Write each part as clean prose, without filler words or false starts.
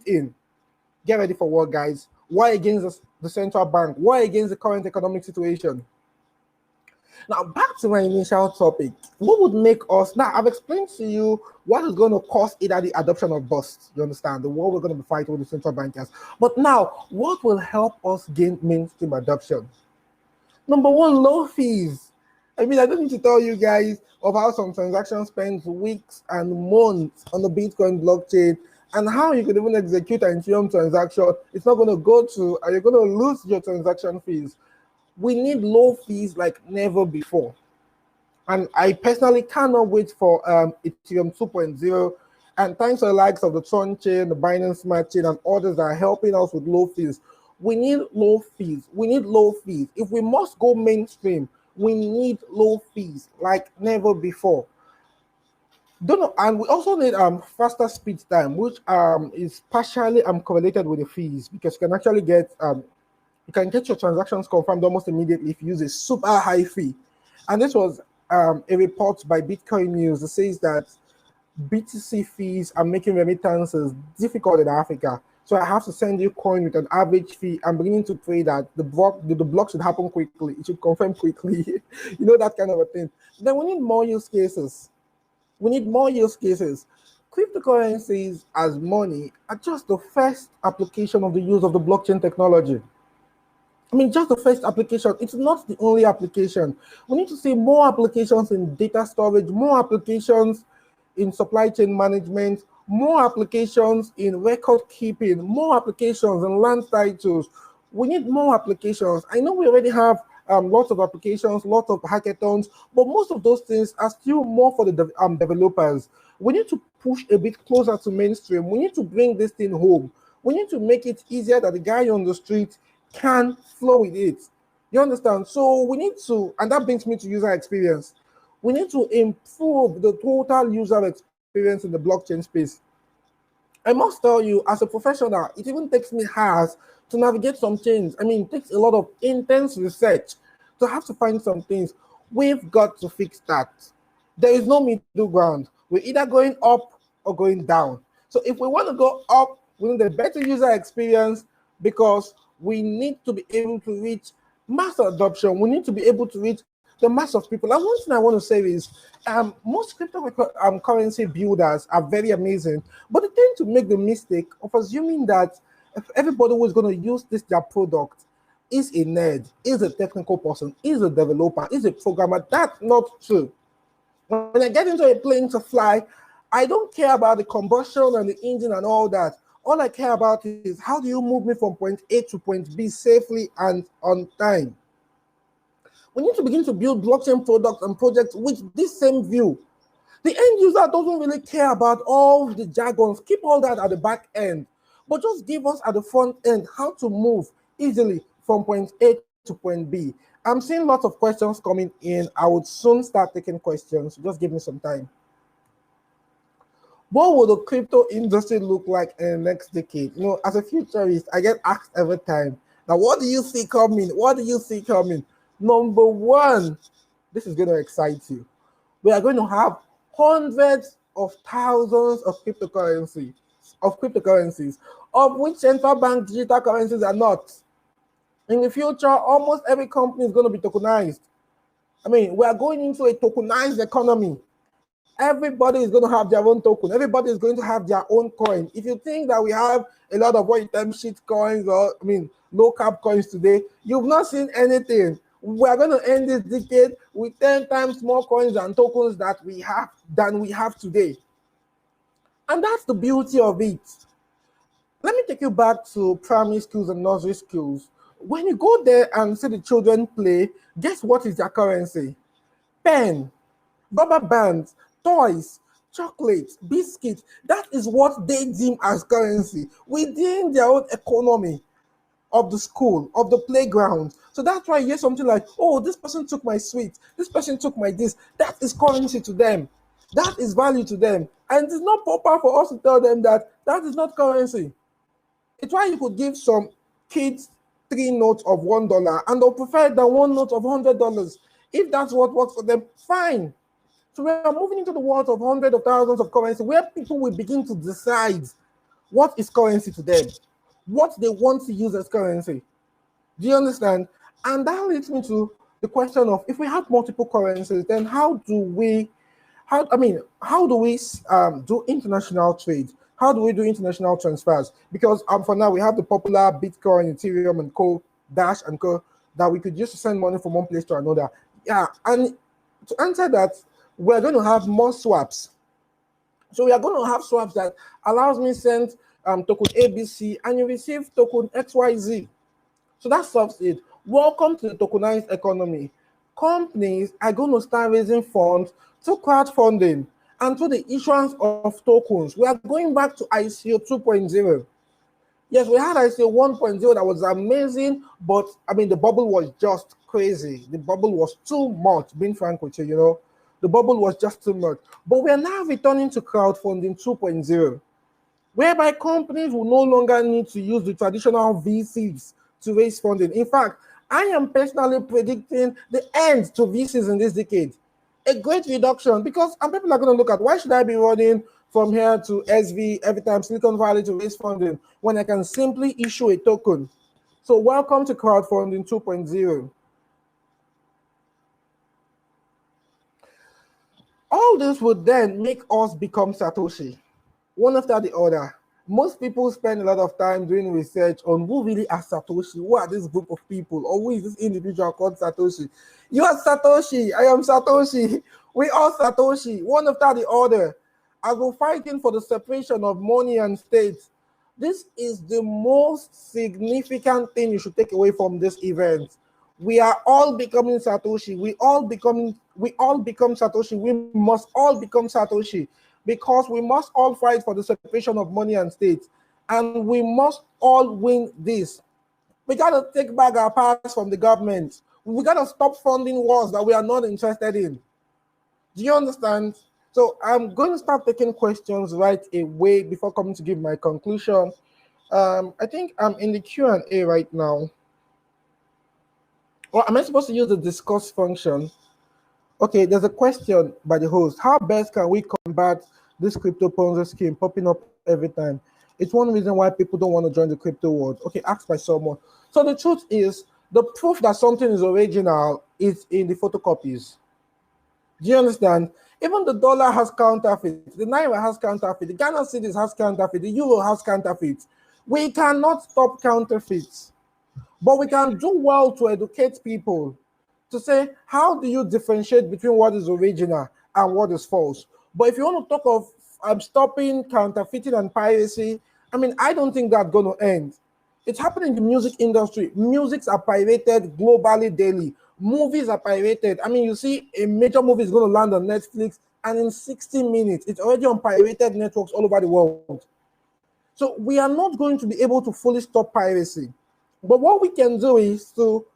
in. Get ready for what, guys? Why against the central bank? Why against the current economic situation? Now, back to my initial topic. What would make us, now I've explained to you what is going to cause either the adoption or bust. You understand? The war we're going to be fighting with the central bankers. But now, what will help us gain mainstream adoption? Number one, low fees. I mean, I don't need to tell you guys of how some transactions spend weeks and months on the Bitcoin blockchain, and how you could even execute an Ethereum transaction. It's not going to go through, and you're going to lose your transaction fees. We need low fees like never before. And I personally cannot wait for Ethereum 2.0. And thanks to the likes of the Tron chain, the Binance Smart chain, and others that are helping us with low fees. We need low fees. We need low fees. If we must go mainstream, we need low fees like never before. And we also need faster speed time, which is partially correlated with the fees, because you can actually get you can get your transactions confirmed almost immediately if you use a super high fee. And this was a report by Bitcoin News that says that BTC fees are making remittances difficult in Africa. So I have to send you coin with an average fee. I'm beginning to pray that the block should happen quickly. It should confirm quickly. You know, that kind of a thing. Then we need more use cases. We need more use cases. Cryptocurrencies as money are just the first application of the use of the blockchain technology. I mean, just the first application. It's not the only application. We need to see more applications in data storage, more applications in supply chain management, more applications in record keeping, more applications in land titles. We need more applications. I know we already have lots of applications, lots of hackathons, but most of those things are still more for the developers. We need to push a bit closer to mainstream. We need to bring this thing home. We need to make it easier that the guy on the street can flow with it. You understand? So we need to, and that brings me to user experience. We need to improve the total user experience in the blockchain space. I must tell you, as a professional, it even takes me hours to navigate some chains. I mean, it takes a lot of intense research to have to find some things. We've got to fix that. There is no middle ground. We're either going up or going down. So if we want to go up, we need a better user experience, because we need to be able to reach mass adoption. We need to be able to reach the mass of people. And one thing I want to say is most cryptocurrency builders are very amazing, but they tend to make the mistake of assuming that if everybody who is going to use their product is a nerd, is a technical person, is a developer, is a programmer. That's not true. When I get into a plane to fly, I don't care about the combustion and the engine and all that. All I care about is how do you move me from point A to point B safely and on time. We need to begin to build blockchain products and projects with this same view. The end user doesn't really care about all the jargons. Keep all that at the back end, but just give us at the front end how to move easily from point A to point B. I'm seeing lots of questions coming in. I would soon start taking questions. Just give me some time. What will the crypto industry look like in the next decade? You know, as a futurist, I get asked every time, now, what do you see coming? What do you see coming? Number one, this is going to excite you. We are going to have hundreds of thousands of cryptocurrencies, of which central bank digital currencies are not. In the future, almost every company is going to be tokenized. I mean, we are going into a tokenized economy. Everybody is going to have their own token. Everybody is going to have their own coin. If you think that we have a lot of shit coins, or low cap coins today, you've not seen anything. We are going to end this decade with 10 times more coins and tokens that we have today. And that's the beauty of it. Let me take you back to primary schools and nursery schools. When you go there and see the children play, guess what is their currency? Pen, rubber bands, toys, chocolates, biscuits. That is what they deem as currency within their own economy of the school, of the playground. So that's why you hear something like, oh, this person took my sweet, this person took my this. That is currency to them. That is value to them. And it's not proper for us to tell them that that is not currency. It's why you could give some kids 3 notes of $1 and they'll prefer than 1 note of $100. If that's what works for them, fine. So we are moving into the world of hundreds of thousands of currency, where people will begin to decide what is currency to them, what they want to use as currency. Do you understand? And that leads me to the question of, if we have multiple currencies, then how do we do international trade? How do we do international transfers? Because for now we have the popular Bitcoin, Ethereum, and Co, Dash and Co, that we could use to send money from one place to another. Yeah, and to answer that, we're going to have more swaps. So we are going to have swaps that allows me send token ABC and you receive token XYZ. So that solves it. Welcome to the tokenized economy. Companies are going to start raising funds through crowdfunding and through the issuance of tokens. We are going back to ICO 2.0. Yes, we had ICO 1.0 that was amazing, but I mean, the bubble was just crazy. The bubble was too much, being frank with you, you know. The bubble was just too much. But we are now returning to crowdfunding 2.0, whereby companies will no longer need to use the traditional VCs to raise funding. In fact, I am personally predicting the end to VCs in this decade. A great reduction, because people are going to look at, why should I be running from here to SV every time Silicon Valley to raise funding when I can simply issue a token? So welcome to crowdfunding 2.0. All this would then make us become Satoshi, one after the other. Most people spend a lot of time doing research on who really are Satoshi, who are this group of people, or who is this individual called Satoshi. You are Satoshi, I am Satoshi, we are Satoshi, one after the other. As we're fighting for the separation of money and state, this is the most significant thing you should take away from this event. We are all becoming Satoshi. We all become Satoshi. We must all become Satoshi, because we must all fight for the separation of money and state. And we must all win this. We got to take back our powers from the government. We got to stop funding wars that we are not interested in. Do you understand? So I'm going to start taking questions right away before coming to give my conclusion. I think I'm in the Q&A right now. Or am I supposed to use the discuss function? Okay, there's a question by the host. How best can we combat this crypto Ponzi scheme popping up every time? It's one reason why people don't want to join the crypto world. Okay, asked by someone. So the truth is, the proof that something is original is in the photocopies. Do you understand? Even the dollar has counterfeit, the naira has counterfeit, the Ghana cedis has counterfeit, the euro has counterfeit. We cannot stop counterfeits, but we can do well to educate people to say, how do you differentiate between what is original and what is false? But if you want to talk of stopping counterfeiting and piracy, I mean, I don't think that's going to end. It's happening in the music industry. Musics are pirated globally daily. Movies are pirated. I mean, you see a major movie is going to land on Netflix, and in 60 minutes, it's already on pirated networks all over the world. So we are not going to be able to fully stop piracy. But what we can do is to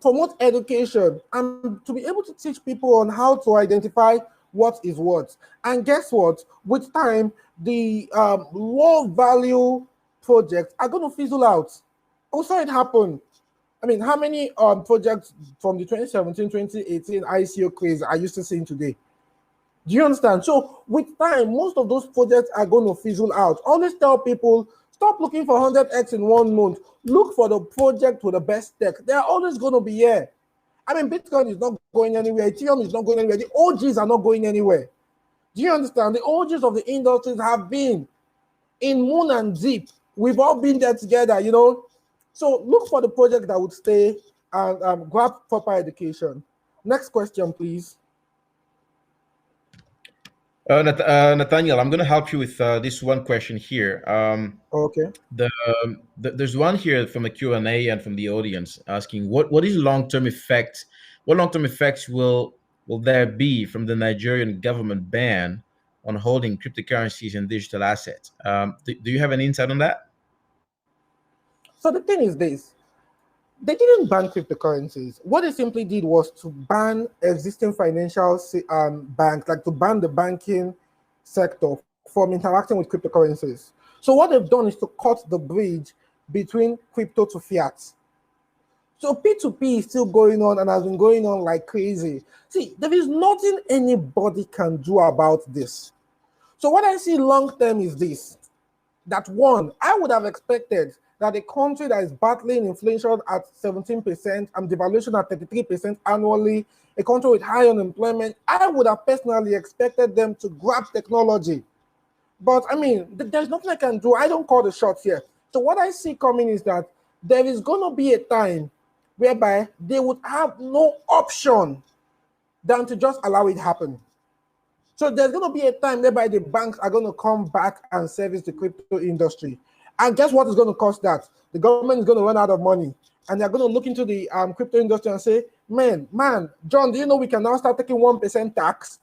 promote education and to be able to teach people on how to identify what is what. And guess what? With time, the low value projects are going to fizzle out. Also, it happened. I mean, how many projects from the 2017-2018 ICO craze are you still seeing today? Do you understand? So with time, most of those projects are going to fizzle out. Always tell people, stop looking for 100x in 1 month. Look for the project with the best tech. They're always going to be here. I mean, Bitcoin is not going anywhere. Ethereum is not going anywhere. The OGs are not going anywhere. Do you understand? The OGs of the industries have been in moon and deep. We've all been there together, you know. So look for the project that would stay and grab proper education. Next question, please. Nathaniel, I'm going to help you with this one question here. Okay. There's one here from the Q&A and from the audience asking, what is long-term effect? What long-term effects will there be from the Nigerian government ban on holding cryptocurrencies and digital assets? Do you have an insight on that? So the thing is this. They didn't ban cryptocurrencies. What they simply did was to ban existing financial banks, like to ban the banking sector from interacting with cryptocurrencies. So what they've done is to cut the bridge between crypto to fiat. So P2P is still going on and has been going on like crazy. See, there is nothing anybody can do about this. So what I see long term is this. That one, I would have expected that a country that is battling inflation at 17% and devaluation at 33% annually, a country with high unemployment, I would have personally expected them to grab technology. But I mean, there's nothing I can do. I don't call the shots here. So what I see coming is that there is going to be a time whereby they would have no option than to just allow it happen. So there's going to be a time whereby the banks are going to come back and service the crypto industry. And guess what is going to cost that? The government is going to run out of money. And they're going to look into the crypto industry and say, man, John, do you know we can now start taking 1% tax?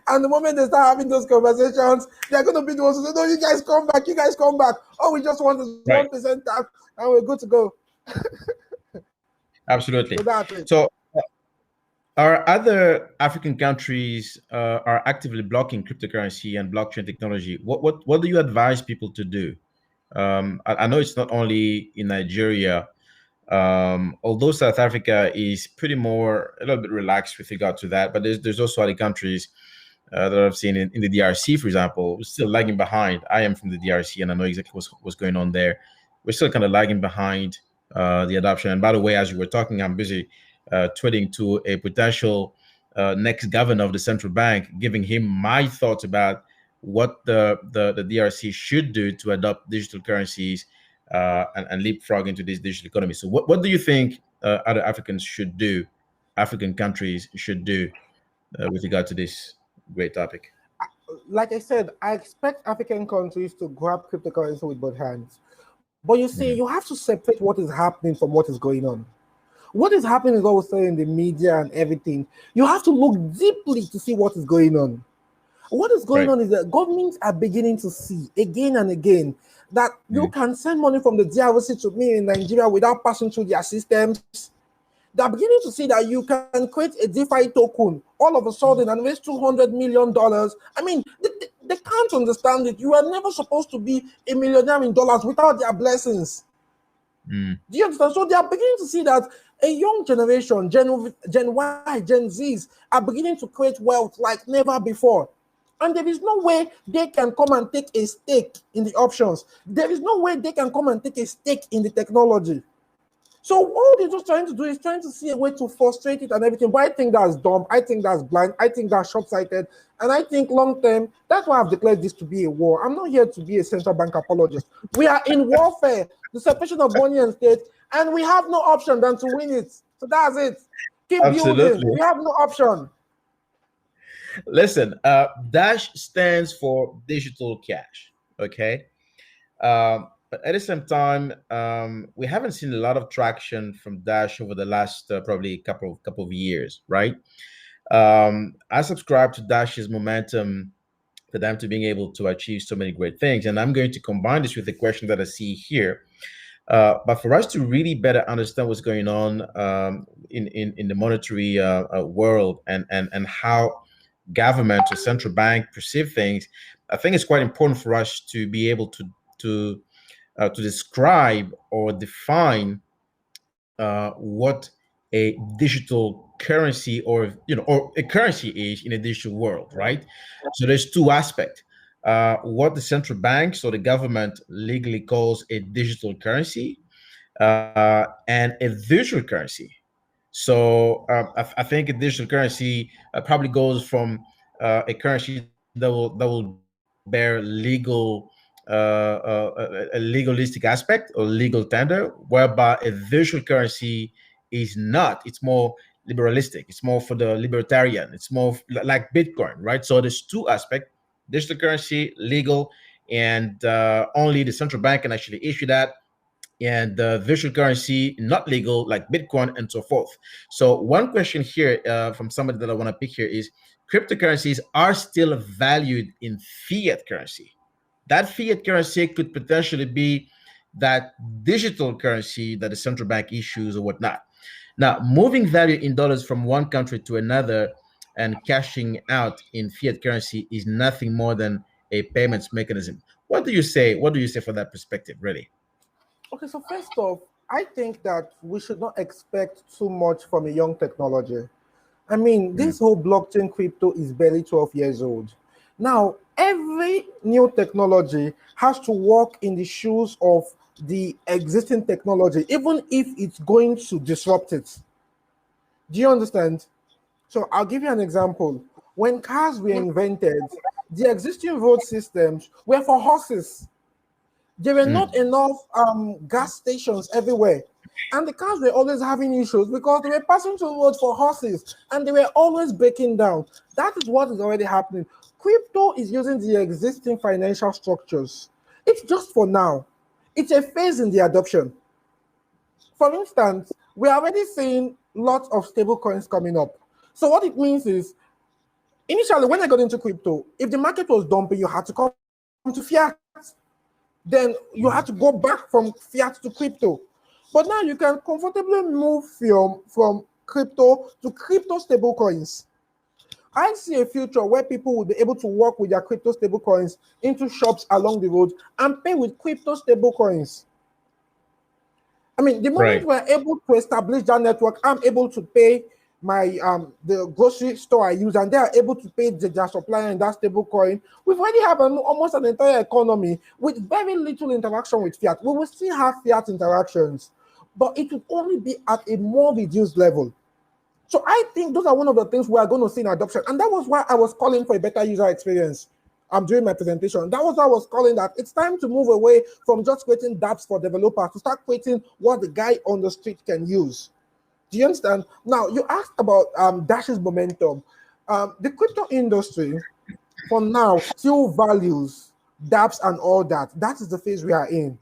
And the moment they start having those conversations, they're going to be the ones who say, no, you guys come back. Oh, we just want this 1% tax and we're good to go. Absolutely. So that's it. So our other African countries are actively blocking cryptocurrency and blockchain technology. What do you advise people to do? I know it's not only in Nigeria, although South Africa is a little bit relaxed with regard to that, but there's also other countries that I've seen in the DRC, for example, still lagging behind. I am from the DRC and I know exactly what's going on there. We're still kind of lagging behind the adoption. And by the way, as you were talking, I'm busy tweeting to a potential next governor of the central bank, giving him my thoughts about what the DRC should do to adopt digital currencies and leapfrog into this digital economy. So what do you think other African countries should do with regard to this great topic? Like I said, I expect African countries to grab cryptocurrency with both hands. But you see, you have to separate what is happening from what is going on. What is happening is also in the media and everything. You have to look deeply to see what is going on. What is going on is that governments are beginning to see again and again that you can send money from the DRC to me in Nigeria without passing through their systems. They're beginning to see that you can create a DeFi token all of a sudden and raise $200 million. I mean, they can't understand it. You are never supposed to be a millionaire in dollars without their blessings. Do you understand? So they are beginning to see that a young generation, Gen Y, Gen Zs, are beginning to create wealth like never before. And there is no way they can come and take a stake in the options. There is no way they can come and take a stake in the technology. So all they're just trying to do is trying to see a way to frustrate it and everything. But I think that's dumb. I think that's blind. I think that's short-sighted. And I think long-term, that's why I've declared this to be a war. I'm not here to be a central bank apologist. We are in warfare, the separation of money and state, and we have no option than to win it. So that's it. Keep building. We have no option. Listen, Dash stands for digital cash, okay? But at the same time, we haven't seen a lot of traction from Dash over the last probably couple of years, right? I subscribe to Dash's momentum for them to being able to achieve so many great things, and I'm going to combine this with the question that I see here. But for us to really better understand what's going on in the monetary world and how government or central bank perceive things, I think it's quite important for us to be able to describe or define what a digital currency or a currency is in a digital world, right? So there's two aspects. What the central banks or the government legally calls a digital currency and a virtual currency. So I think a digital currency probably goes from a currency that will bear a legalistic aspect or legal tender, whereby a virtual currency is not. It's more liberalistic. It's more for the libertarian. It's more like Bitcoin, right? So there's two aspects: digital currency, legal, and only the central bank can actually issue that, and virtual currency not legal like Bitcoin and so forth. So one question here from somebody that I want to pick here is, cryptocurrencies are still valued in fiat currency. That fiat currency could potentially be that digital currency that the central bank issues or whatnot. Now, moving value in dollars from one country to another and cashing out in fiat currency is nothing more than a payments mechanism. What do you say? What do you say for that perspective, really? Okay, so first off, I think that we should not expect too much from a young technology. I mean, this whole blockchain crypto is barely 12 years old. Now, every new technology has to work in the shoes of the existing technology, even if it's going to disrupt it. Do you understand? So I'll give you an example. When cars were invented, the existing road systems were for horses. There were not enough gas stations everywhere. And the cars were always having issues because they were passing through roads for horses and they were always breaking down. That is what is already happening. Crypto is using the existing financial structures. It's just for now. It's a phase in the adoption. For instance, we're already seeing lots of stable coins coming up. So what it means is, initially when I got into crypto, if the market was dumping, you had to come to fiat. Then you had to go back from fiat to crypto. But now you can comfortably move from crypto to crypto stable coins. I see a future where people will be able to work with their crypto stable coins into shops along the road and pay with crypto stable coins. I mean, the moment we're able to establish that network, I'm able to pay my the grocery store I use, and they are able to pay their supplier in that stable coin. We've already have almost an entire economy with very little interaction with fiat. We will still have fiat interactions, but it will only be at a more reduced level. So I think those are one of the things we are going to see in adoption, and that was why I was calling for a better user experience. I'm doing my presentation. That was why I was calling that it's time to move away from just creating dApps for developers to start creating what the guy on the street can use. Do you understand? Now, you asked about Dash's momentum. The crypto industry, for now, still values dApps and all that. That is the phase we are in.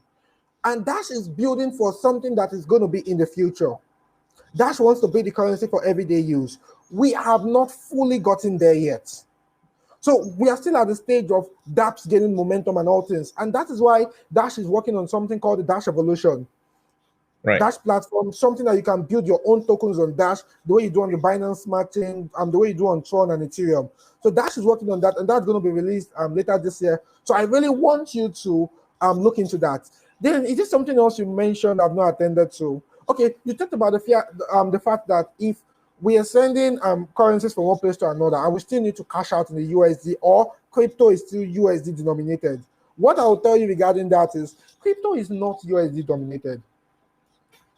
And Dash is building for something that is going to be in the future. Dash wants to be the currency for everyday use. We have not fully gotten there yet. So we are still at the stage of dApps gaining momentum and all things. And that is why Dash is working on something called the Dash Evolution. Right. Dash platform, something that you can build your own tokens on Dash, the way you do on the Binance Smart Chain, the way you do on Tron and Ethereum. So Dash is working on that, and that's going to be released later this year. So I really want you to look into that. Then is this something else you mentioned I've not attended to? Okay, you talked about the fact that if we are sending currencies from one place to another, and we still need to cash out in the USD, or crypto is still USD denominated. What I will tell you regarding that is crypto is not USD dominated.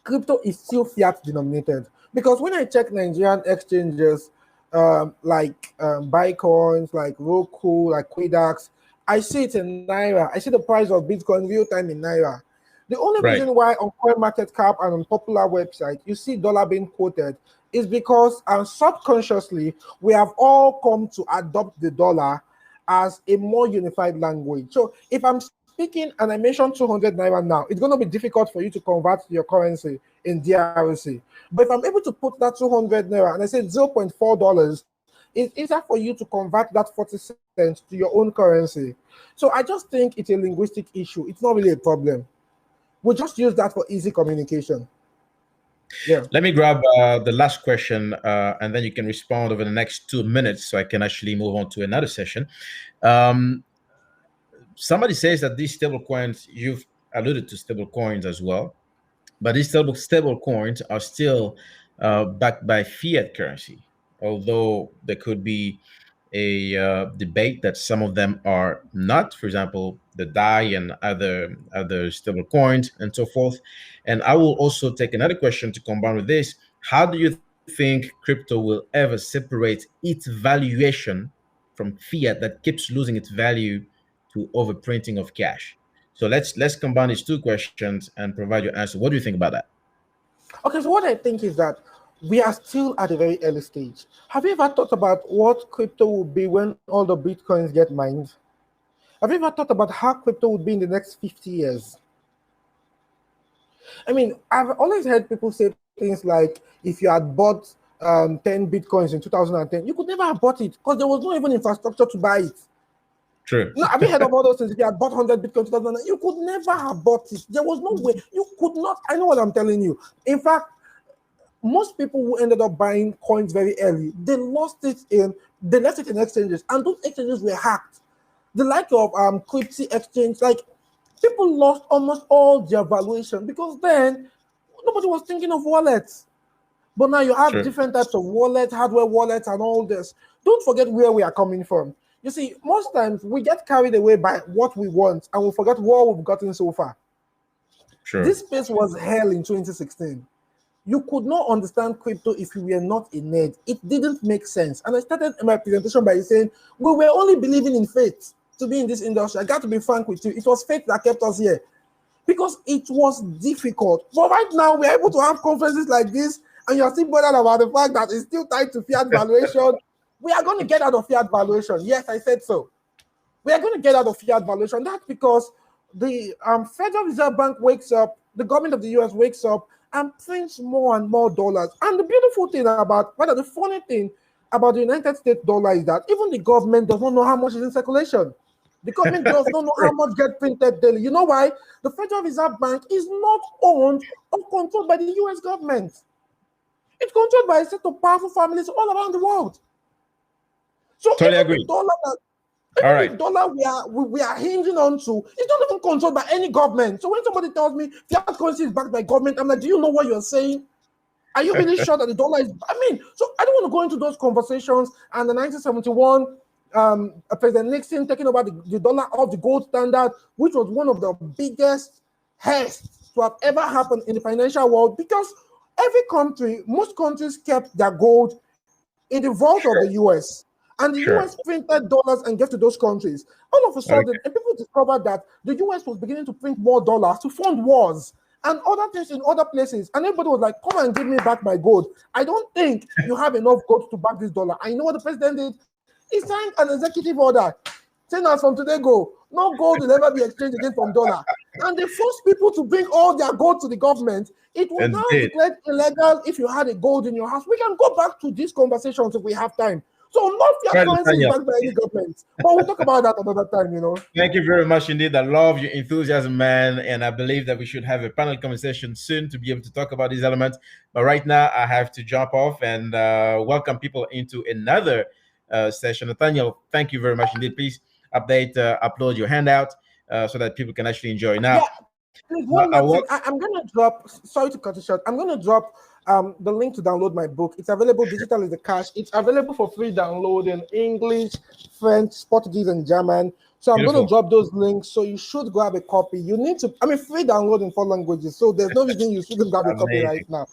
Crypto is still fiat denominated, because when I check Nigerian exchanges like Bitcoins, like Roku, like Quidax, I see it in Naira. I see the price of Bitcoin real time in Naira. The only reason why on CoinMarketCap and on popular websites you see dollar being quoted is because subconsciously we have all come to adopt the dollar as a more unified language. So if I'm speaking and I mention 200 Naira now, it's going to be difficult for you to convert your currency in DRC. But if I'm able to put that 200 Naira and I say $0.4, it's easier for you to convert that 40 cents to your own currency. So I just think it's a linguistic issue. It's not really a problem. We'll just use that for easy communication. Yeah. Let me grab the last question, and then you can respond over the next 2 minutes so I can actually move on to another session. Somebody says that these stable coins, you've alluded to stable coins as well, but these stable coins are still backed by fiat currency, although there could be a debate that some of them are not. For example, the DAI and other stable coins and so forth. And I will also take another question to combine with this. How do you think crypto will ever separate its valuation from fiat that keeps losing its value to overprinting of cash? So let's combine these two questions and provide your answer. What do you think about that? Okay, so what I think is that we are still at a very early stage. Have you ever thought about what crypto will be when all the Bitcoins get mined? Have you ever thought about how crypto would be in the next 50 years? I mean, I've always heard people say things like, if you had bought 10 Bitcoins in 2010, you could never have bought it because there was no even infrastructure to buy it. True. No, have you heard of all those things? If you had bought 100 Bitcoin in 2009, you could never have bought it. There was no way. You could not. I know what I'm telling you. In fact, most people who ended up buying coins very early, they left it in exchanges, and those exchanges were hacked. The like of Crypto Exchange, like people lost almost all their valuation because then nobody was thinking of wallets. But now you have different types of wallets, hardware wallets, and all this. Don't forget where we are coming from. You see, most times we get carried away by what we want and we forget what we've gotten so far. Sure. This space was hell in 2016. You could not understand crypto if you were not a nerd. It didn't make sense. And I started my presentation by saying, we were only believing in faith to be in this industry. I got to be frank with you. It was faith that kept us here because it was difficult. But right now, we're able to have conferences like this, and you're still bothered about the fact that it's still tied to fiat valuation. We are going to get out of fiat valuation. Yes, I said so. We are going to get out of fiat valuation. That's because the Federal Reserve Bank wakes up, the government of the US wakes up, and prints more and more dollars. And the beautiful thing about, rather the funny thing about the United States dollar is that even the government does not know how much is in circulation. The government does not know how much gets printed daily. You know why? The Federal Reserve Bank is not owned or controlled by the US government. It's controlled by a set of powerful families all around the world. So totally agree. The dollar the dollar we are hinging on to, it's not even controlled by any government. So when somebody tells me fiat currency is backed by government, I'm like, do you know what you're saying? Are you really sure that the dollar is? I mean, so I don't want to go into those conversations. And the 1971, President Nixon taking over the dollar off the gold standard, which was one of the biggest heists to have ever happened in the financial world, because every country, most countries kept their gold in the vault of the US. And the US printed dollars and gave to those countries. All of a sudden, and people discovered that the US was beginning to print more dollars to fund wars and other things in other places. And everybody was like, come and give me back my gold. I don't think you have enough gold to back this dollar. I know what the president did. He signed an executive order saying as from today go, no gold will ever be exchanged again from dollar. And they forced people to bring all their gold to the government. It was now declared illegal if you had a gold in your house. We can go back to these conversations if we have time. So not fiat currency is backed by any government. But we'll talk about that another time, you know. Thank you very much indeed. I love your enthusiasm, man. And I believe that we should have a panel conversation soon to be able to talk about these elements. But right now, I have to jump off and welcome people into another session. Nathaniel, thank you very much indeed. Please upload your handout so that people can actually enjoy. Now, please, one more thing. I'm going to drop, sorry to cut it short, I'm going to drop the link to download my book. It's available digital as the cash. It's available for free download in English, French, Portuguese, and German. So I'm going to drop those links. So you should grab a copy. You need to, free download in 4 languages. So there's no reason you shouldn't grab a copy right now.